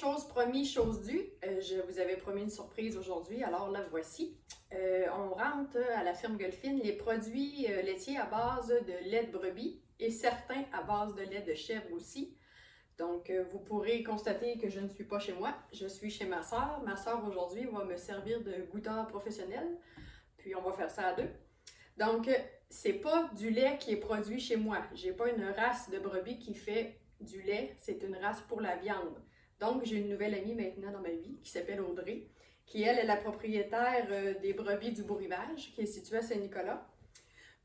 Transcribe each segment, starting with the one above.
chose promis, chose due. Je vous avais promis une surprise aujourd'hui, alors la voici. On rentre à la ferme Golfine les produits laitiers à base de lait de brebis et certains à base de lait de chèvre aussi. Donc, vous pourrez constater que je ne suis pas chez moi, je suis chez ma sœur. Ma sœur aujourd'hui va me servir de goûteur professionnel, puis on va faire ça à deux. Donc, c'est pas du lait qui est produit chez moi. J'ai pas une race de brebis qui fait du lait, c'est une race pour la viande. Donc, j'ai une nouvelle amie maintenant dans ma vie qui s'appelle Audrey, qui elle est la propriétaire des brebis du Beau-Rivage, qui est située à Saint-Nicolas.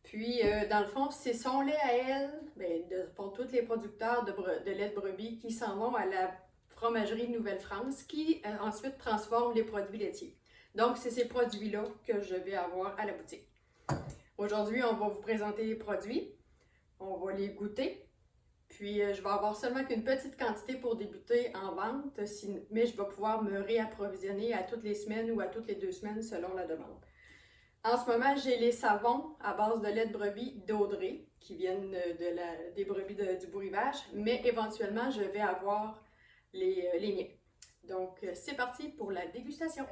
Puis, dans le fond, c'est son lait à elle, pour tous les producteurs de lait de brebis qui s'en vont à la fromagerie Nouvelle-France, qui ensuite transforme les produits laitiers. Donc, c'est ces produits-là que je vais avoir à la boutique. Aujourd'hui, on va vous présenter les produits, on va les goûter, puis je vais avoir seulement qu'une petite quantité pour débuter en vente, mais je vais pouvoir me réapprovisionner à toutes les semaines ou à toutes les 2 semaines selon la demande. En ce moment, j'ai les savons à base de lait de brebis d'Audrey, qui viennent des brebis du Beau-Rivage, mais éventuellement, je vais avoir les miens. Donc, c'est parti pour la dégustation.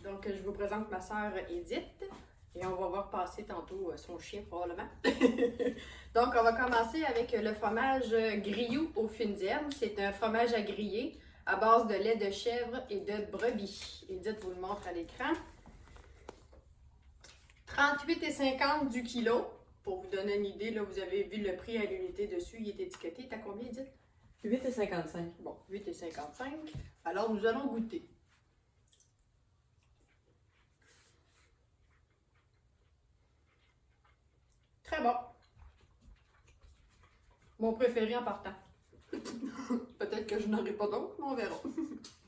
Donc, je vous présente ma sœur Edith. Et on va voir passer tantôt son chien probablement. Donc, on va commencer avec le fromage Grioux aux fines herbes. C'est un fromage à griller à base de lait de chèvre et de brebis. Edith vous le montre à l'écran. 38,50 du kilo. Pour vous donner une idée, là, vous avez vu le prix à l'unité dessus. Il est étiqueté. T'as combien, Edith? 8,55. Bon, 8,55. Alors, nous allons goûter. Très bon. Mon préféré en partant. Peut-être que je n'aurai pas d'autres, mais on verra.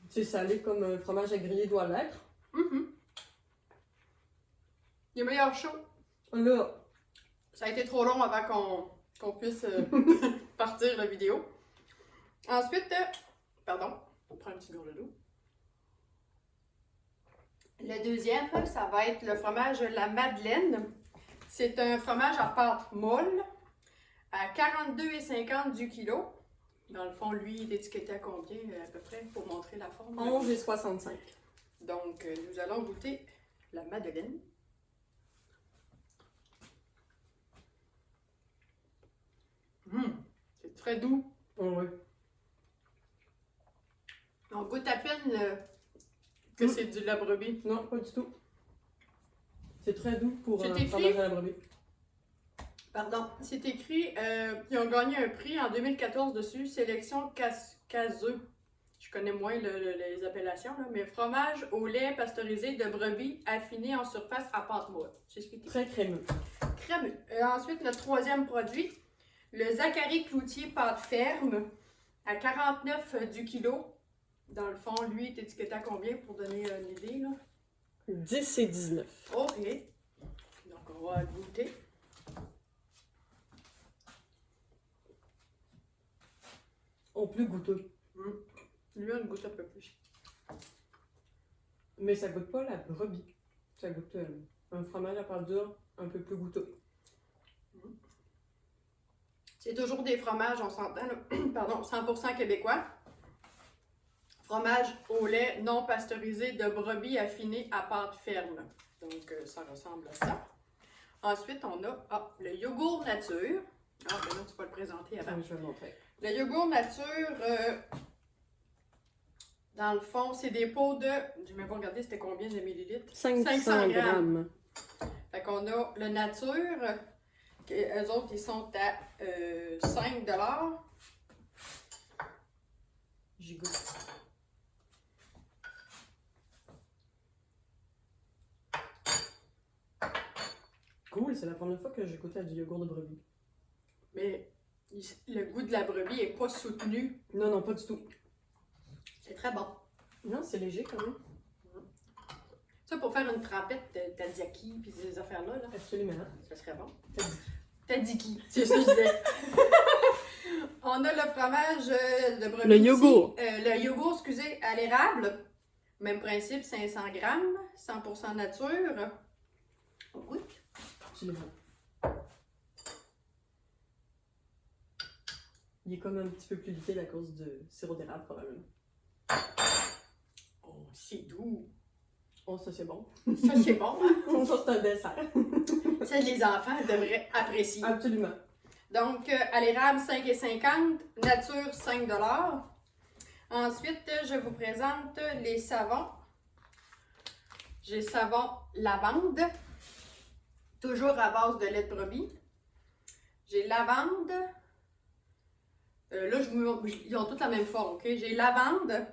C'est salé comme un fromage à griller doit l'être. Il est meilleur chaud. Là, Ça a été trop long avant qu'on puisse partir la vidéo. Ensuite, pardon, on prend une petite gorgée d'eau. Le deuxième, ça va être le fromage La Madeleine. C'est un fromage à pâte molle à 42,50 du kilo. Dans le fond, lui, il est étiqueté à combien à peu près pour montrer la forme? 11,65. Donc, nous allons goûter la Madeleine. C'est très doux. Oui. On goûte à peine que c'est du la brebis. Non, pas du tout. C'est très doux pour un C'est fromage écrit. à la brebis. Pardon, c'est écrit, ils ont gagné un prix en 2014 dessus, sélection Caseux. Je connais moins les appellations, là, mais fromage au lait pasteurisé de brebis affiné en surface à pâte molle. C'est ce qui est écrit. Très crémeux. Crémeux. Ensuite, le troisième produit, le Zachary Cloutier pâte ferme à 49 du kilo. Dans le fond, lui est étiqueté à combien pour donner une idée, là? 10 et 19. OK. Donc, on va goûter. En plus goûteux. Lui, on goûte un peu plus. Mais ça goûte pas la brebis. Ça goûte un fromage à pâte dure un peu plus goûteux. C'est toujours des fromages, on s'entend, là, pardon, 100% québécois. Fromage au lait non pasteurisé de brebis affiné à pâte ferme. Donc, ça ressemble à ça. Ensuite, on a le yogourt nature. Ah, ben là, tu vas le présenter avant. Ah, je vais le montrer. Le yogourt nature, dans le fond, c'est des pots de... Je n'ai même pas regardé c'était combien de millilitres. 500 grammes. Fait qu'on a le nature, eux autres, ils sont à 5 $. J'y goûte. Cool, c'est la première fois que j'ai goûté à du yogourt de brebis. Mais le goût de la brebis n'est pas soutenu. Non, non, pas du tout. C'est très bon. Non, c'est léger quand même. Ça, pour faire une trempette de tzatziki puis ces affaires-là, là, Absolument. ça serait bon. Tzatziki. Tzatziki, c'est ça que je disais. On a le fromage de brebis. Le yogourt. Le yogourt, excusez, à l'érable. Même principe, 500 grammes, 100% nature. On goûte. Absolument. Il est comme un petit peu plus liquide à cause du sirop d'érable, probablement. C'est doux. Oh, ça c'est bon. Ça, c'est bon, hein? Ça c'est un dessert. Ça, les enfants devraient apprécier. Absolument. Donc, à l'érable, 5,50 $. Nature, 5 $. Ensuite, je vous présente les savons. J'ai savon lavande, toujours à base de lait de brebis. J'ai lavande. Là, ils ont toutes la même forme, ok? J'ai lavande,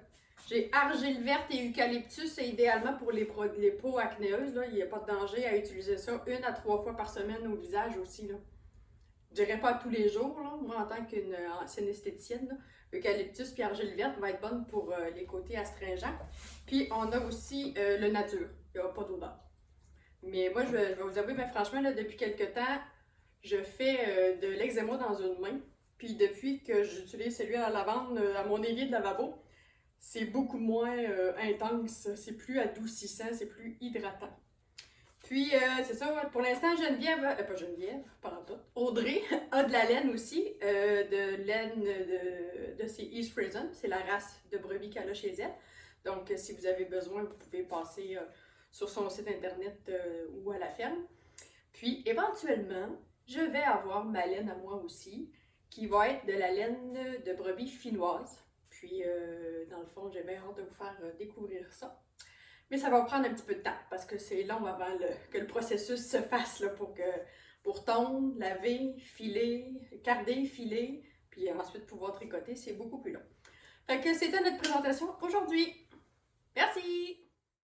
j'ai argile verte et eucalyptus, et idéalement pour les peaux acnéeuses, là, il n'y a pas de danger à utiliser ça 1 à 3 fois par semaine au visage aussi, là. Je dirais pas tous les jours, là. Moi, en tant qu'une ancienne esthéticienne, là, eucalyptus puis argile verte va être bonne pour les côtés astringents. Puis, on a aussi le nature. Il n'y a pas d'odeur. Mais moi, je vais vous avouer, ben, franchement, là, depuis quelques temps, je fais de l'eczéma dans une main. Puis, depuis que j'utilise celui à la lavande à mon évier de lavabo, c'est beaucoup moins intense. C'est plus adoucissant, c'est plus hydratant. Puis, c'est ça, pour l'instant, pas Geneviève, pas en tout, Audrey a de la laine aussi, de laine de ces East Friesen, c'est la race de brebis qu'elle a chez elle. Donc, si vous avez besoin, vous pouvez passer sur son site internet ou à la ferme. Puis, éventuellement, je vais avoir ma laine à moi aussi, qui va être de la laine de brebis finnoise. Puis, dans le fond, j'ai bien hâte de vous faire découvrir ça. Mais ça va prendre un petit peu de temps parce que c'est long avant que le processus se fasse là, pour tondre, laver, filer, carder, filer, puis ensuite pouvoir tricoter, c'est beaucoup plus long. Fait que c'était notre présentation aujourd'hui. Merci!